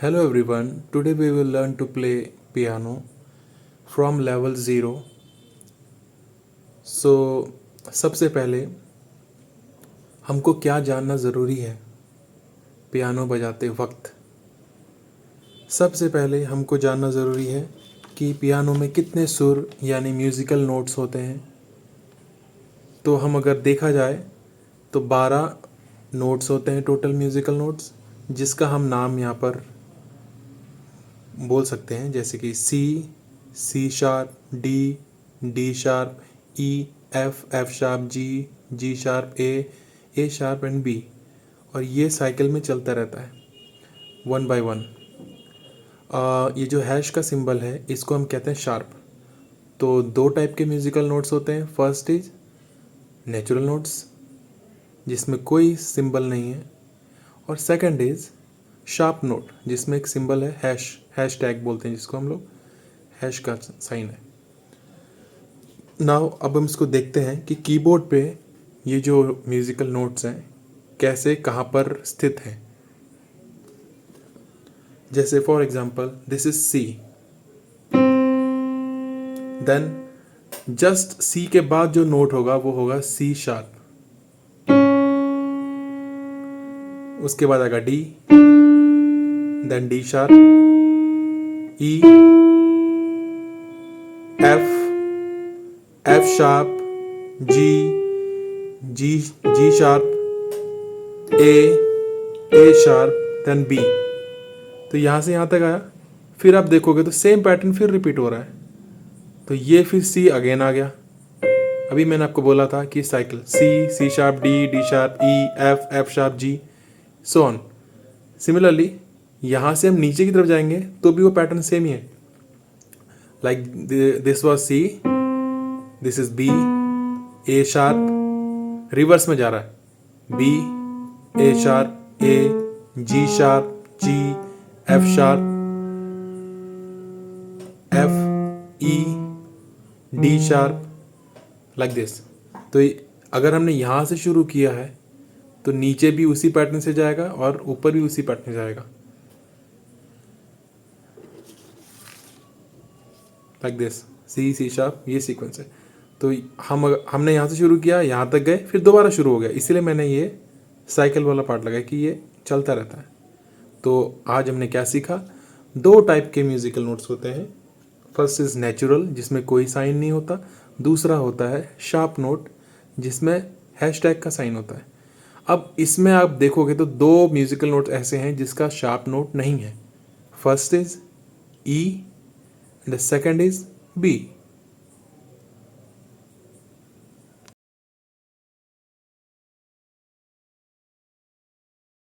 Hello everyone, today we will learn to play piano from level 0. सबसे पहले हमको क्या जानना ज़रूरी है पियानो बजाते वक्त। सबसे पहले हमको जानना ज़रूरी है कि पियानो में कितने सुर यानी म्यूज़िकल नोट्स होते हैं। तो हम अगर देखा जाए तो 12 नोट्स होते हैं टोटल म्यूज़िकल नोट्स, जिसका हम नाम यहाँ पर बोल सकते हैं, जैसे कि C sharp, D sharp, E, F sharp, G sharp, A sharp and B. और ये साइकिल में चलता रहता है वन बाय वन। ये जो हैश का सिंबल है इसको हम कहते हैं शार्प। तो दो टाइप के म्यूज़िकल नोट्स होते हैं। फर्स्ट इज नेचुरल नोट्स जिसमें कोई सिंबल नहीं है, और सेकंड इज शार्प नोट जिसमें एक सिंबल है, हैश टैग बोलते हैं जिसको हम लोग, हैश का साइन है। नाउ अब हम इसको देखते हैं कि कीबोर्ड पे ये जो म्यूजिकल नोट्स हैं कैसे कहाँ पर स्थित हैं। जैसे for example this is C, then just C के बाद जो नोट होगा वो होगा सी शार्प, उसके बाद आएगा D, then D sharp, E, F sharp, G sharp, A sharp, then B. तो यहाँ से यहाँ तक आया। फिर आप देखोगे तो सेम पैटर्न फिर रिपीट हो रहा है। तो ये फिर सी अगेन आ गया। अभी मैंने आपको बोला था कि cycle C sharp, D sharp, E, F sharp, G, so on. Similarly यहाँ से हम नीचे की तरफ जाएंगे तो भी वो पैटर्न सेम ही है। Like this was C, this is B, A sharp, reverse में जा रहा है, B, A sharp, A, G sharp, G, F sharp, F, E, D sharp, like this. तो अगर हमने यहाँ से शुरू किया है तो नीचे भी उसी पैटर्न से जाएगा और ऊपर भी उसी पैटर्न से जाएगा, लाइक दिस, सी शार्प, ये सीक्वेंस है। तो हमने यहाँ से शुरू किया, यहाँ तक गए, फिर दोबारा शुरू हो गया। इसीलिए मैंने ये साइकिल वाला पार्ट लगाया कि ये चलता रहता है। तो आज हमने क्या सीखा? दो टाइप के म्यूजिकल नोट्स होते हैं। फर्स्ट इज नेचुरल जिसमें कोई साइन नहीं होता, दूसरा होता है शार्प नोट जिसमें हैशटैग का साइन होता है। अब इसमें आप देखोगे तो दो म्यूजिकल नोट ऐसे हैं जिसका शार्प नोट नहीं है। First is E, the second is B.